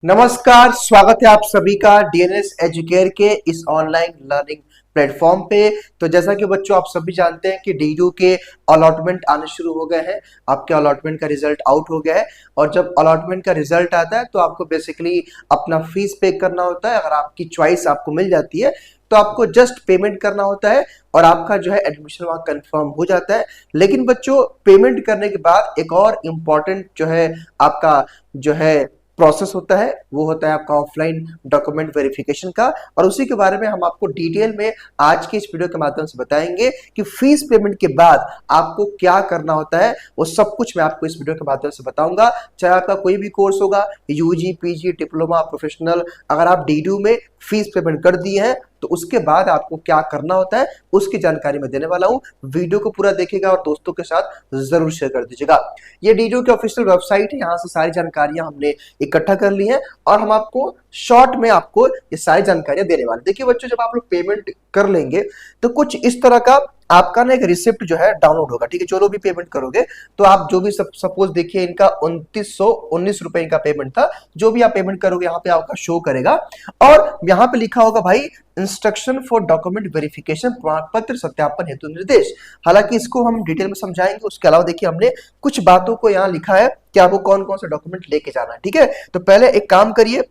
नमस्कार, स्वागत है आप सभी का डीएनएस एजुकेयर के इस ऑनलाइन लर्निंग प्लेटफॉर्म पे। तो जैसा कि बच्चों आप सभी जानते हैं कि डीयू के अलॉटमेंट आने शुरू हो गए हैं। आपके अलॉटमेंट का रिजल्ट आउट हो गया है और जब अलॉटमेंट का रिजल्ट आता है तो आपको बेसिकली अपना फीस पे करना होता है। अगर आपकी चॉइस आपको मिल जाती है तो आपको जस्ट पेमेंट करना होता है और आपका जो है एडमिशन वहां कंफर्म हो जाता है। लेकिन बच्चों पेमेंट करने के बाद एक और इम्पॉर्टेंट जो है आपका जो है प्रोसेस होता है, वो होता है आपका ऑफलाइन डॉक्यूमेंट वेरिफिकेशन का। और उसी के बारे में हम आपको डिटेल में आज की इस वीडियो के माध्यम से बताएंगे कि फीस पेमेंट के बाद आपको क्या करना होता है। वो सब कुछ मैं आपको इस वीडियो के माध्यम से बताऊंगा। चाहे आपका कोई भी कोर्स होगा, यूजी, पीजी, डिप्लोमा, प्रोफेशनल, अगर आप डीयू में फीस पेमेंट कर दिए हैं तो उसके बाद आपको क्या करना होता है उसकी जानकारी मैं देने वाला हूं। वीडियो को पूरा देखिएगा और दोस्तों के साथ जरूर शेयर कर दीजिएगा। ये डीयू की ऑफिशियल वेबसाइट है, यहां से सारी जानकारियां हमने इकट्ठा कर ली है और हम आपको शॉर्ट में आपको ये सारी जानकारियां देने वाले। देखिए बच्चों, जब आप लोग पेमेंट कर लेंगे तो कुछ इस तरह का आपका ना एक रिसिप्ट जो है डाउनलोड होगा। ठीक है, जो लोग भी पेमेंट करोगे तो आप जो भी सपोज देखिए इनका 2919 रुपए इनका पेमेंट था। जो भी आप पेमेंट करोगे यहाँ पे आपका शो करेगा और यहाँ पे लिखा होगा भाई इंस्ट्रक्शन फॉर डॉक्यूमेंट वेरिफिकेशन, प्रमाण पत्र सत्यापन हेतु निर्देश। हालांकि इसको हम डिटेल में समझाएंगे। उसके अलावा देखिए हमने कुछ बातों को यहाँ लिखा है कि आपको कौन कौन सा डॉक्यूमेंट लेके जाना है। ठीक है, तो पहले एक काम करिए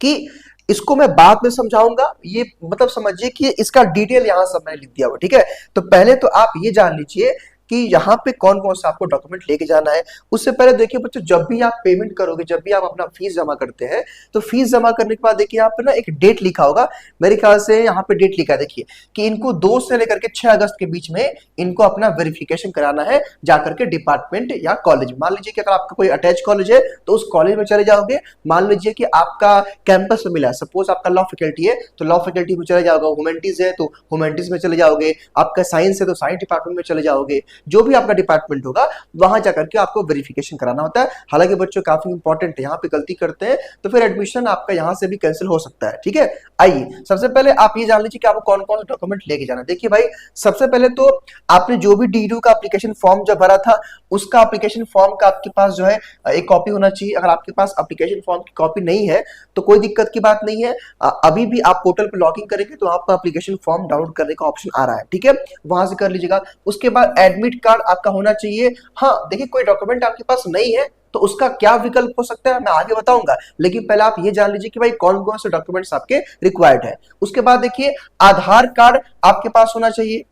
कि इसको मैं बाद में समझाऊंगा। ये मतलब समझिए कि इसका डिटेल यहां सब मैंने लिख दिया हुआ। ठीक है, तो पहले तो आप ये जान लीजिए कि यहाँ पे कौन कौन सा आपको डॉक्यूमेंट लेके जाना है। उससे पहले देखिए बच्चों, जब भी आप पेमेंट करोगे, जब भी आप अपना फीस जमा करते हैं तो फीस जमा करने के बाद देखिए यहाँ पे ना एक डेट लिखा होगा। मेरे ख्याल से यहाँ पे डेट लिखा है, देखिए कि इनको 2 से लेकर के 6 अगस्त के बीच में इनको अपना वेरिफिकेशन कराना है जाकर के डिपार्टमेंट या कॉलेज। मान लीजिए कि अगर आपका कोई अटैच कॉलेज है तो उस कॉलेज में चले जाओगे। मान लीजिए कि आपका कैंपस में मिला है, सपोज आपका लॉ फैकल्टी है तो लॉ फैकल्टी में चले जाओगे, ह्यूमैनिटीज है तो ह्यूमैनिटीज में चले जाओगे, आपका साइंस है तो साइंस डिपार्टमेंट में चले जाओगे। जो भी आपका डिपार्टमेंट होगा वहां जाकर के आपको वेरिफिकेशन कराना होता है। हालांकि बच्चों काफी इंपॉर्टेंट है, यहाँ पे गलती करते हैं तो फिर एडमिशन आपका यहाँ से भी कैंसिल हो सकता है। ठीक है, आइए सबसे पहले आप ये जान लीजिए कि आपको कौन कौन सा डॉक्यूमेंट लेके जाना है। देखिए भाई, सबसे पहले तो आपने जो भी डीयू का एप्लीकेशन फॉर्म जब भरा था उसका एप्लीकेशन फॉर्म का आपके पास जो है एक कॉपी होना चाहिए। अगर आपके पास एप्लीकेशन फॉर्म की कॉपी नहीं है तो कोई दिक्कत की बात नहीं है। अभी भी आप पोर्टल पर लॉगिन करेंगे तो आपका एप्लीकेशन फॉर्म डाउनलोड करने का ऑप्शन आ रहा है। ठीक है, वहां से कर लीजिएगा। उसके बाद एडमिट कार्ड आपका होना चाहिए। हाँ देखिए, कोई डॉक्यूमेंट आपके पास नहीं है तो उसका क्या विकल्प हो सकता है मैं आगे बताऊंगा, लेकिन पहले आप ये जान लीजिए कि भाई कौन कौन से डॉक्यूमेंट्स आपके रिक्वायर्ड है। उसके बाद देखिए आधार कार्ड आपके पास होना चाहिए।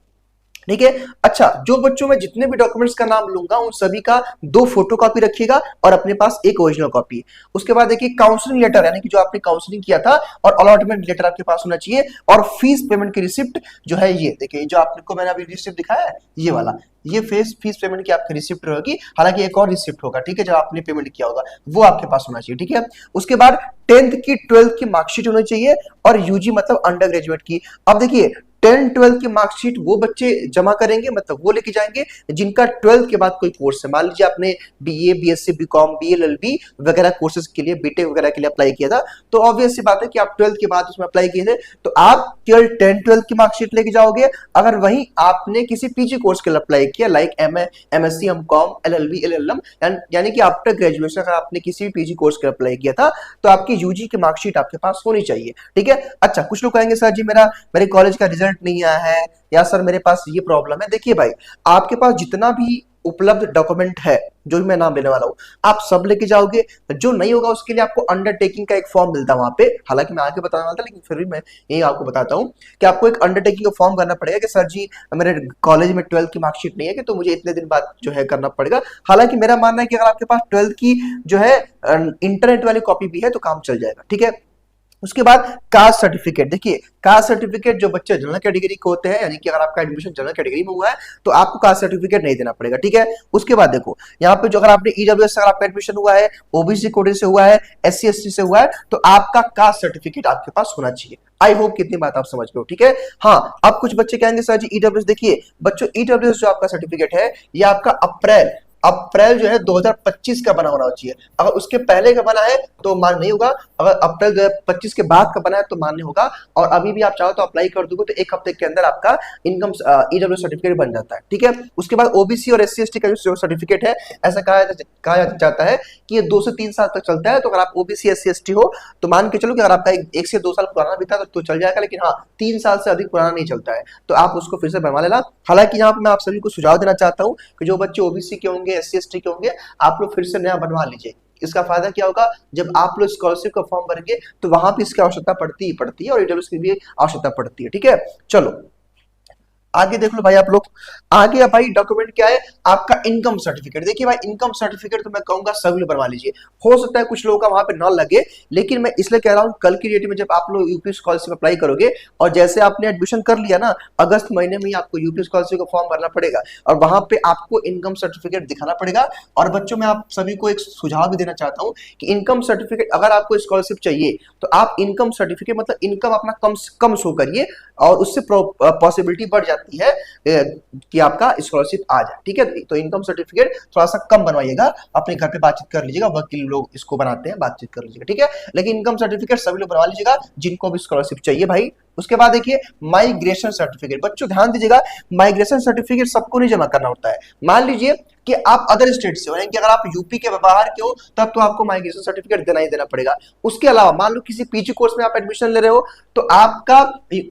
ठीक है, अच्छा जो बच्चों में जितने भी डॉक्यूमेंट्स का नाम लूंगा उन सभी का 2 फोटोकॉपी रखिएगा और अपने पास एक ओरिजिनल कॉपी। उसके बाद देखिए काउंसलिंग लेटर, यानी कि जो आपने काउंसलिंग किया था, और अलॉटमेंट लेटर आपके पास होना चाहिए। और फीस पेमेंट की रिसिप्ट जो है, ये देखिए जो आपको मैंने अभी रिसिप्ट दिखाया है ये वाला, ये फीस पेमेंट की आपकी रिसिप्ट रहेगी। हालांकि एक और रिसिप्ट होगा, ठीक है, जब आपने पेमेंट किया होगा वो आपके पास होना चाहिए। ठीक है, उसके बाद 10th की 12th की मार्कशीट होनी चाहिए और यूजी मतलब अंडर ग्रेजुएट की। अब देखिए 10 12 की मार्कशीट वो बच्चे जमा करेंगे, मतलब वो लेके जाएंगे जिनका 12th के बाद कोई कोर्स है। मान लीजिए आपने बीए, बीएससी, बीकॉम, बीएलएलबी वगैरह कोर्सेज के लिए, बीटेक वगैरह के लिए अप्लाई किया था, तो ऑब्वियस सी बात है कि आप 12th के बाद उसमें अप्लाई किए थे तो आप केवल 10 12 की मार्कशीट लेके जाओगे। अगर वहीं आपने किसी पीजी कोर्स के लिए अप्लाई किया, like MA, MSc, MCom, LLB, LLM, यानी कि आफ्टर ग्रेजुएशन अगर आपने किसी भी पीजी कोर्स के लिए अप्लाई किया था तो आपकी यूजी की मार्कशीट आपके पास होनी चाहिए। ठीक है, अच्छा कुछ लोग कहेंगे सर जी मेरे कॉलेज का रिजल्ट नहीं आया है, या सर मेरे पास ये प्रॉब्लम है। देखिए भाई, आपके पास जितना भी उपलब्ध डॉक्यूमेंट है, जो भी मैं नाम लेने वाला हूं, आप सब लेके जाओगे। जो नहीं होगा उसके लिए आपको अंडरटेकिंग का एक फॉर्म मिलता है वहां पे। हालांकि मैं आगे बताने वाला था लेकिन फिर भी मैं यही आपको बताता हूं कि आपको एक अंडरटेकिंग का फॉर्म करना पड़ेगा कि सर जी मेरे कॉलेज में 12th की मार्कशीट नहीं है कि तो मुझे इतने दिन बाद जो है करना पड़ेगा। हालांकि मेरा मानना है कि अगर आपके पास 12th की जो है इंटरनेट वाली कॉपी भी है तो काम चल जाएगा। ठीक है, उसके बाद कास्ट सर्टिफिकेट। देखिए कास्ट सर्टिफिकेट जो बच्चे जनरल कैटेगरी के होते हैं, यानी कि अगर आपका एडमिशन जनरल कैटेगरी में हुआ है तो आपको कास्ट सर्टिफिकेट नहीं देना पड़ेगा। ठीक है, उसके बाद देखो यहाँ पे जो अगर आपने ईडब्ल्यूएस से अगर आपका एडमिशन हुआ है, ओबीसी कोटे से हुआ है, एससी एसटी से हुआ है, तो आपका कास्ट सर्टिफिकेट आपके पास होना चाहिए। आई होप कितनी बात आप समझ गए हो। ठीक है, हाँ अब कुछ बच्चे कहेंगे सर जी ईडब्ल्यूएस, देखिए बच्चों ईडब्ल्यूएस जो आपका सर्टिफिकेट है ये आपका अप्रैल जो है 2025 का बना होना चाहिए। अगर उसके पहले का बना है तो मान्य नहीं होगा, अगर अप्रैल 2025 के बाद का बना है तो मान्य होगा। और अभी भी आप चाहो तो अप्लाई कर दोगे तो एक हफ्ते के अंदर आपका इनकम ईडब्ल्यू सर्टिफिकेट बन जाता है, ठीक है। उसके बाद ओबीसी और एससी एसटी का जो सर्टिफिकेट है, ऐसा कहा जाता है कि ये 2 से 3 साल तक चलता है। तो अगर आप ओबीसी एससी एसटी हो तो मान के चलो कि अगर आपका 1 से 2 साल पुराना भी था तो चल जाएगा, लेकिन हाँ 3 साल से अधिक पुराना नहीं चलता है, तो आप उसको फिर से बनवा लेना। हालांकि यहाँ पे मैं आप सभी को सुझाव देना चाहता हूँ कि जो बच्चे ओबीसी के होंगे, एससी एसटी के होंगे, आप लोग फिर से नया बनवा लीजिए। इसका फायदा क्या होगा, जब आप लोग स्कॉलरशिप का फॉर्म भरेंगे तो वहां पे इसकी आवश्यकता पड़ती है और ईडब्ल्यूएस की भी आवश्यकता पड़ती है, ठीक है। चलो आगे देख लो भाई आप लोग। आगे भाई डॉक्यूमेंट क्या है, आपका इनकम सर्टिफिकेट। देखिए भाई इनकम सर्टिफिकेट तो मैं कहूंगा सभी लोग बनवा लीजिए। हो सकता है कुछ लोगों का वहां पे न लगे, लेकिन मैं इसलिए कह रहा हूं कल की डेट में जब आप लोग यूपी स्कॉलरशिप अप्लाई करोगे और जैसे आपने एडमिशन कर लिया ना, अगस्त महीने में ही आपको यूपी स्कॉलरशिप का फॉर्म भरना पड़ेगा और वहां पे आपको इनकम सर्टिफिकेट दिखाना पड़ेगा। और बच्चों मैं आप सभी को एक सुझाव भी देना चाहता हूं कि इनकम सर्टिफिकेट अगर आपको स्कॉलरशिप चाहिए तो आप इनकम सर्टिफिकेट मतलब इनकम अपना कम शो करिए और उससे पॉसिबिलिटी बढ़ जाती है कि आपका स्कॉलरशिप आ जाए, ठीक है। तो इनकम सर्टिफिकेट थोड़ा सा कम बनवाइएगा, अपने घर पे बातचीत कर लीजिएगा, वकील लोग इसको बनाते हैं, बातचीत कर लीजिएगा, ठीक है। लेकिन इनकम सर्टिफिकेट सभी लोग बनवा लीजिएगा जिनको भी स्कॉलरशिप चाहिए भाई। उसके बाद देखिए माइग्रेशन सर्टिफिकेट। बच्चों ध्यान दीजिएगा, माइग्रेशन सर्टिफिकेट सबको नहीं जमा करना होता है। मान लीजिए कि आप अदर स्टेट से हो, यानी कि अगर आप यूपी के बाहर के हो तब तो आपको माइग्रेशन सर्टिफिकेट देना ही देना पड़ेगा। उसके अलावा मान लो किसी पीजी कोर्स में आप एडमिशन ले रहे हो तो आपका,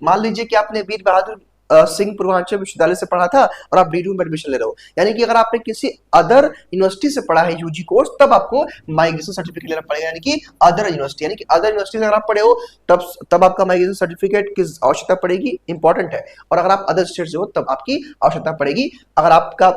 मान लीजिए कि आपने वीर बहादुर सिंह पूर्वांचल विश्वविद्यालय से पढ़ा था और आप डीडू में एडमिशन ले रहे हो, यानी कि अगर आपने किसी अदर यूनिवर्सिटी से पढ़ा है यूजी कोर्स, तब आपको माइग्रेशन सर्टिफिकेट लेना पड़ेगा, यानी कि अदर यूनिवर्सिटी, यानी कि अदर यूनिवर्सिटी से अगर आप पढ़े हो तब आपका माइग्रेशन सर्टिफिकेट की आवश्यकता पड़ेगी, इंपॉर्टेंट है। और अगर आप अदर स्टेट से हो तब आपकी आवश्यकता पड़ेगी। अगर आपका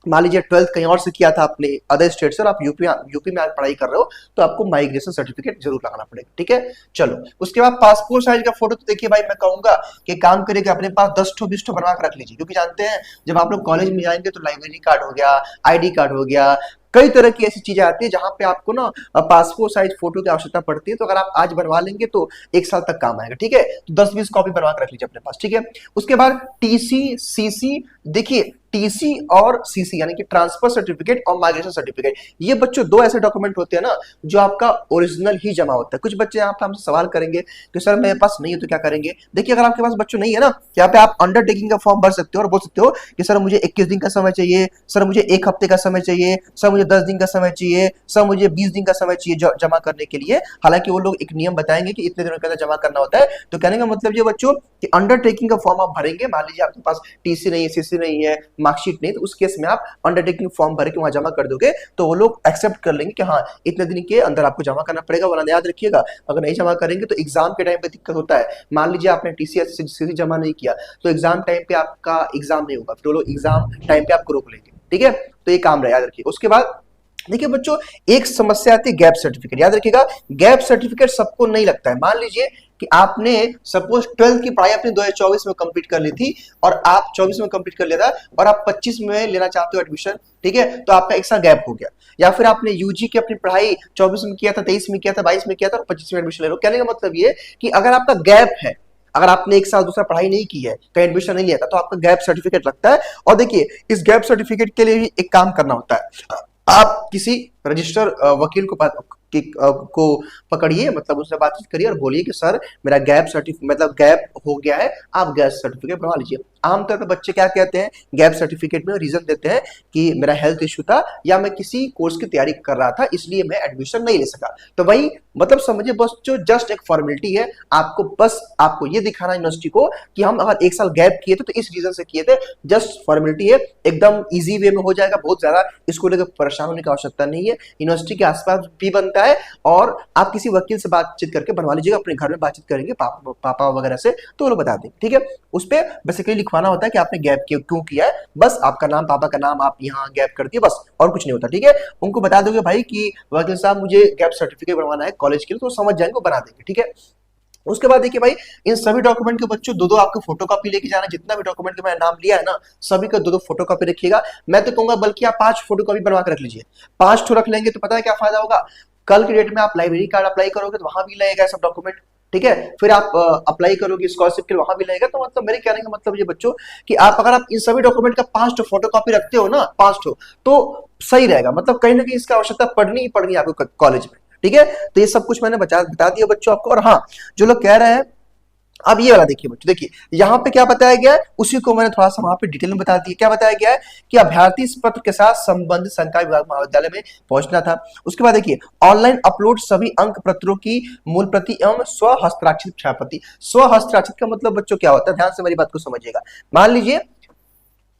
मान लीजिए 12th कहीं और से किया था आपने अदर स्टेट से और आप यूपी में आज पढ़ाई कर रहे हो तो आपको माइग्रेशन सर्टिफिकेट जरूर लगाना पड़ेगा, ठीक है। चलो उसके बाद पासपोर्ट साइज का फोटो। तो देखिए भाई मैं कहूंगा कि काम करें कि अपने पास 10 ठो 20 ठो बनवा कर रख लीजिए, क्योंकि जानते हैं जब आप लोग कॉलेज में जाएंगे तो लाइब्रेरी कार्ड हो गया, आईडी कार्ड हो गया, कई तरह की ऐसी चीजें आती है जहां पे आपको ना पासपोर्ट साइज फोटो की आवश्यकता पड़ती है। तो अगर आप आज बनवा लेंगे तो 1 साल तक काम आएगा, ठीक है। तो 10-20 कॉपी बनवा कर रख लीजिए अपने पास, ठीक है। उसके बाद टीसी सीसी। देखिए टीसी और सीसी यानी कि ट्रांसफर सर्टिफिकेट और माइग्रेशन सर्टिफिकेट, ये बच्चों 2 ऐसे डॉक्यूमेंट होते हैं ना जो आपका ओरिजिनल ही जमा होता है। कुछ बच्चे यहाँ पे हमसे सवाल करेंगे कि सर मेरे पास नहीं है तो क्या करेंगे। देखिए अगर आपके पास बच्चों नहीं है ना, यहाँ पे आप अंडरटेकिंग का फॉर्म भर सकते हो और बोल सकते हो कि सर मुझे 21 दिन का समय चाहिए, सर मुझे 1 हफ्ते का समय चाहिए, सर मुझे 10 दिन का समय चाहिए, सर मुझे 20 दिन का समय चाहिए जमा करने के लिए। हालांकि वो लोग एक नियम बताएंगे कि इतने दिनों के अंदर जमा करना होता है। तो कहने का मतलब ये बच्चों कि अंडरटेकिंग का फॉर्म आप भरेंगे, मान लीजिए आपके पास टीसी नहीं है, सीसी नहीं है, मार्कशीट नहीं, तो उस केस में आप अंडरटेकिंग फॉर्म भर के वहां जमा कर दोगे तो वो लोग एक्सेप्ट कर लेंगे कि हाँ इतने दिन के अंदर आपको जमा करना पड़ेगा। वरना याद रखिएगा अगर नहीं जमा करेंगे तो एग्जाम के टाइम पे दिक्कत होता है। मान लीजिए आपने टीसी या सीसी जमा नहीं किया तो एग्जाम टाइम पे आपका एग्जाम नहीं होगा, फिर वो लोग एग्जाम टाइम पे आपको रोक लेंगे, ठीक है। तो ये काम रहा, याद रखिए। उसके बाद देखिए बच्चों एक समस्या आती है गैप सर्टिफिकेट। याद रखिएगा गैप सर्टिफिकेट सबको नहीं लगता है। मान लीजिए कि आपने सपोज 12th की पढ़ाई अपनी 2024 में कंप्लीट कर ली थी और आप 24 में कंप्लीट कर लिया था और आप 25 में लेना चाहते हो एडमिशन, ठीक है। तो आपका 1 साल गैप हो गया। या फिर आपने यूजी की अपनी पढ़ाई 24 में किया था, 23 में किया था, 22 में किया था और 25 में एडमिशन ले रहे हो। कहने का मतलब ये कि अगर आपका गैप है, अगर आपने 1 साल दूसरा पढ़ाई नहीं की है, कहीं एडमिशन नहीं लिया था, तो आपका गैप सर्टिफिकेट लगता है। और देखिए इस गैप सर्टिफिकेट के लिए भी एक काम करना होता है। आप किसी रजिस्टर वकील को पकड़िए, मतलब उससे बातचीत करिए और बोलिए कि सर मेरा गैप सर्टिफिकेट मतलब गैप हो गया है, आप गैप सर्टिफिकेट बनवा लीजिए। आमतौर पर बच्चे क्या कहते हैं गैप सर्टिफिकेट में, रीजन देते हैं कि मेरा हेल्थ इश्यू था या मैं किसी कोर्स की तैयारी कर रहा था इसलिए मैं एडमिशन नहीं ले सका। तो वही मतलब समझिए बस जो जस्ट एक फॉर्मेलिटी है, आपको ये दिखाना यूनिवर्सिटी को कि हम अगर 1 साल गैप किए थे तो इस रीजन से किए थे, जस्ट फॉर्मेलिटी है, एकदम इजी वे में हो जाएगा, बहुत ज्यादा इसको लेकर परेशान होने की आवश्यकता नहीं है। यूनिवर्सिटी के आसपास भी बनता है और आप किसी वकील से बातचीत करके बनवा लीजिएगा, अपने घर में बातचीत करेंगे पापा वगैरह से तो वो लोग बता देंगे, ठीक है। उस पर बेसिकली लिखवाना होता है कि आपने गैप क्यों किया है, बस आपका नाम, पापा का नाम, आप यहाँ गैप कर दिए, बस और कुछ नहीं होता, ठीक है। उनको बता दोगे भाई कि वकील साहब मुझे गैप सर्टिफिकेट बनवाना है कॉलेज के लिए, तो समझ जाएंगे, वो बना देंगे, ठीक है। उसके बाद देखिए भाई इन सभी डॉक्यूमेंट के बच्चों 2-2 आपको फोटोकॉपी लेके जाना। जितना भी डॉक्यूमेंट का मैंने नाम लिया है ना, सभी का 2-2 फोटोकॉपी रखिएगा। मैं तो कहूंगा बल्कि आप 5 फोटोकॉपी बनवा कर रख लीजिए। 5 ठो रख लेंगे तो पता है क्या फायदा होगा, कल की डेट में आप लाइब्रेरी कार्ड अप्लाई करोगे तो वहां भी लगेगा सब डॉक्यूमेंट, ठीक है। फिर आप अप्लाई करोगे स्कॉलरशिप के लिए, वहां भी लगेगा। तो मतलब मेरे कहने का मतलब ये बच्चों कि आप अगर आप इन सभी डॉक्यूमेंट का 5 फोटो कॉपी रखते हो ना, 5 तो सही रहेगा। मतलब कहीं ना कहीं इसका आवश्यकता पड़नी ही पड़नी है आपको कॉलेज में, ठीक है। तो ये सब कुछ मैंने बता दिया बच्चों आपको। और हाँ, जो लोग कह रहे हैं, अब ये वाला देखिए बच्चों, देखिए यहाँ पे क्या बताया गया है, उसी को मैंने थोड़ा सा वहां पे डिटेल में बता दिया। क्या बताया गया है कि अभ्यर्थी इस पत्र के साथ संबंधित संकाय विभाग महाविद्यालय में पहुंचना था। उसके बाद देखिए, ऑनलाइन अपलोड सभी अंक पत्रों की मूल प्रति एवं स्व हस्ताक्षरित छायाप्रति। स्व हस्ताक्षरित का मतलब बच्चों क्या होता है, ध्यान से मेरी बात को समझिएगा। मान लीजिए,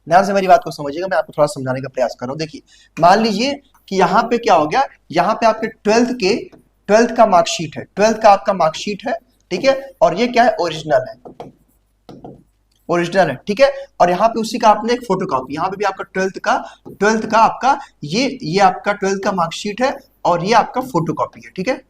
ध्यान से मेरी बात को समझिएगा, मैं आपको थोड़ा समझाने का प्रयास कर रहा हूं। देखिए, मान लीजिए कि यहाँ पे क्या हो गया, यहाँ पे आपके ट्वेल्थ का मार्कशीट है, ट्वेल्थ का आपका मार्कशीट है, ठीक है। और ये क्या है, ओरिजिनल है, ओरिजिनल है, ठीक है। और यहाँ पे उसी का आपने एक फोटो कॉपी, यहाँ पे भी आपका ट्वेल्थ का आपका ये आपका ट्वेल्थ का मार्कशीट है और ये आपका फोटो कॉपी है, ठीक है,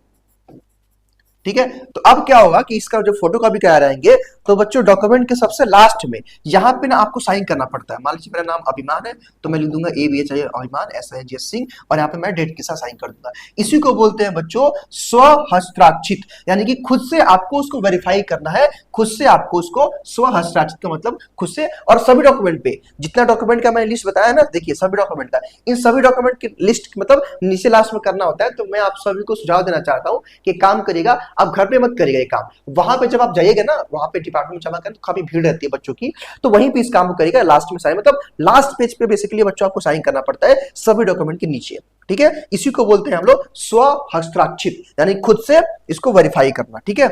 ठीक है। तो अब क्या होगा कि इसका जो फोटो कॉपी करा रहेंगे, तो बच्चों डॉक्यूमेंट के सबसे लास्ट में यहाँ पे ना आपको साइन करना पड़ता है। मान लीजिए मेरा नाम अभिमान है, तो मैं लिख दूंगा ABH अभिमान SINGS सिंह, और यहाँ पे मैं डेट के साथ साइन कर दूंगा। इसी को बोलते हैं बच्चों स्व हस्ताक्षरित, यानी कि खुद से आपको उसको वेरीफाई करना है, खुद से आपको उसको स्व हस्ताक्षरित का मतलब खुद से। और सभी डॉक्यूमेंट पे, जितना डॉक्यूमेंट का मैंने लिस्ट बताया ना, देखिए सभी डॉक्यूमेंट का, इन सभी डॉक्यूमेंट की लिस्ट मतलब नीचे लास्ट में करना होता है। तो मैं आप सभी को सुझाव देना चाहता हूँ कि काम करिएगा, आप घर पे मत करिएगा ये काम, वहां पे जब आप जाइएगा ना, वहां पे डिपार्टमेंट में जमा करें तो काफी भीड़ रहती है बच्चों की, तो वहीं पे इस काम को करिएगा। लास्ट में साइन, मतलब लास्ट पेज पे बेसिकली बच्चों आपको साइन करना पड़ता है सभी डॉक्यूमेंट के नीचे, ठीक है। इसी को बोलते हैं हम लोग स्व हस्ताक्षरित, यानी खुद से इसको वेरीफाई करना, ठीक है।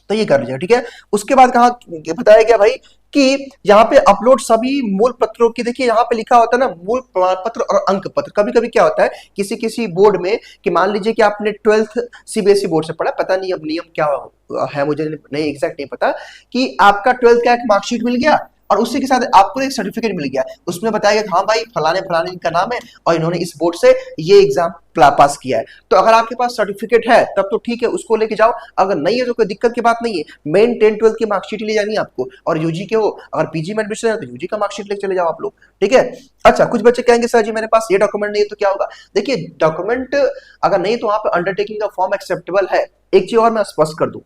तो ये कर लीजिएगा, ठीक है। उसके बाद कहा बताया गया भाई कि यहाँ पे अपलोड सभी मूल पत्रों की, देखिए यहाँ पे लिखा होता है ना मूल प्रमाण पत्र और अंक पत्र। कभी कभी क्या होता है किसी किसी बोर्ड में, कि मान लीजिए कि आपने 12th CBSE बोर्ड से पढ़ा, पता नहीं अब नियम क्या है, मुझे नहीं एग्जैक्ट नहीं पता, कि आपका 12th का एक मार्कशीट मिल गया और उसी के साथ आपको एक सर्टिफिकेट मिल गया, उसमें बताया गया हाँ भाई फलाने फलाने का नाम है और इन्होंने इस बोर्ड से ये एग्जाम पास किया है। तो अगर आपके पास सर्टिफिकेट है तब तो ठीक है, उसको लेके जाओ। अगर नहीं है तो कोई दिक्कत की बात नहीं है, मेन 10-12 की मार्कशीट ले जानी है आपको। और यूजी के हो, अगर पीजी में एडमिशन है तो यूजी का मार्कशीट लेके चले जाओ आप लोग, ठीक है। अच्छा, कुछ बच्चे कहेंगे सर जी मेरे पास ये डॉक्यूमेंट नहीं है तो क्या होगा। देखिए डॉक्यूमेंट अगर नहीं तो वहां पे अंडरटेकिंग का फॉर्म एक्सेप्टेबल है। एक चीज और मैं स्पष्ट कर दूं,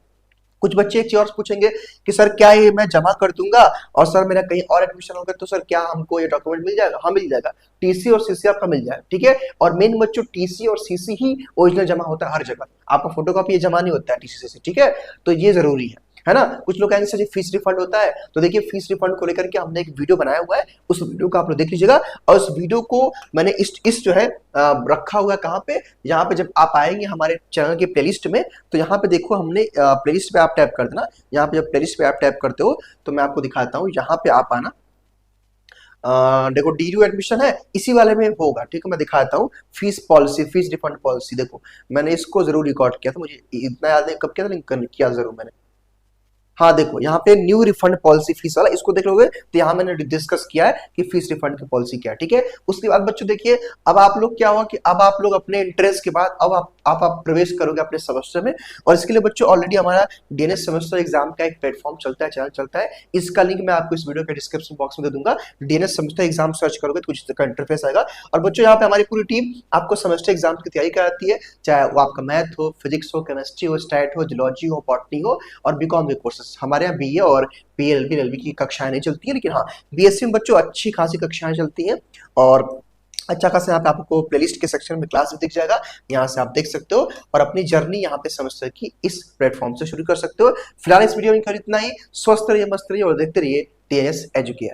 कुछ बच्चे एक चीज और पूछेंगे कि सर क्या ये मैं जमा कर दूंगा और सर मेरा कहीं और एडमिशन होगा तो सर क्या हमको ये डॉक्यूमेंट मिल जाएगा। हाँ मिल जाएगा, टीसी और सीसी आपका मिल जाएगा, ठीक है। और मेन बच्चों टीसी और सीसी ही ओरिजिनल जमा होता है हर जगह, आपका फोटोकॉपी ये जमा नहीं होता है टीसी सीसी, ठीक है। तो ये जरूरी है ना। कुछ लोग कहेंगे सर जी फीस रिफंड होता है, तो देखिए फीस रिफंड को लेकर के हमने एक वीडियो बनाया हुआ है, उस वीडियो को आप लोग देख लीजिएगा। और उस वीडियो को मैंने इस जो है रखा हुआ है कहाँ पे, यहाँ पे जब आप आएंगे हमारे चैनल के प्लेलिस्ट में, तो यहाँ पे देखो हमने प्लेलिस्ट पे आप टैप कर देना। यहाँ पे जब प्लेलिस्ट पे आप टैप करते हो तो मैं आपको दिखाता हूँ, यहाँ पे आप आना। देखो DU एडमिशन है, इसी वाले में होगा, ठीक है। मैं दिखाता हूँ fees policy, fees refund policy. देखो मैंने इसको जरूर रिकॉर्ड किया था, मुझे इतना याद नहीं कब किया था, लेकिन किया जरूर मैंने। हाँ देखो यहाँ पे न्यू रिफंड पॉलिसी फीस वाला, इसको देख लोगे तो यहाँ मैंने डिस्कस किया है कि फीस रिफंड की पॉलिसी क्या है, ठीक है। उसके बाद बच्चों देखिए, अब आप लोग क्या हुआ कि अब आप लोग अपने इंटरेस्ट के बाद अब आप प्रवेश करोगे अपने सेमेस्टर में। और इसके लिए बच्चों ऑलरेडी हमारा DNS सेमेस्टर एग्जाम का एक प्लेटफॉर्म चलता है, चैनल चलता है, इसका लिंक मैं आपको इस वीडियो के डिस्क्रिप्शन बॉक्स में दे दूंगा। DNS सेमेस्टर एग्जाम सर्च करोगे तो कुछ का इंटरफेस आएगा। और बच्चों यहाँ पे हमारी पूरी टीम आपको सेमेस्टर एग्जाम की तैयारी कराती है, चाहे वो आपका मैथ हो, फिजिक्स हो, केमिस्ट्री हो, स्टैट हो, जियोलॉजी हो, बॉटनी हो और बीकॉम के कोर्सेस। हमारे यहाँ BA और PLB LB की कक्षाएं नहीं चलती है, लेकिन हाँ BSc में बच्चों अच्छी खासी कक्षाएं चलती हैं। और अच्छा खासा यहाँ पे आपको प्लेलिस्ट के सेक्शन में क्लास भी दिख जाएगा, यहाँ से आप देख सकते हो और अपनी जर्नी यहाँ पे सेमेस्टर की इस प्लेटफॉर्म से शुरू कर सकते हो। फिलहाल इस वीडियो में इतना ही। स्वस्थ रहिए, मस्त रहिए और देखते रहिए TNS एजुकेयर।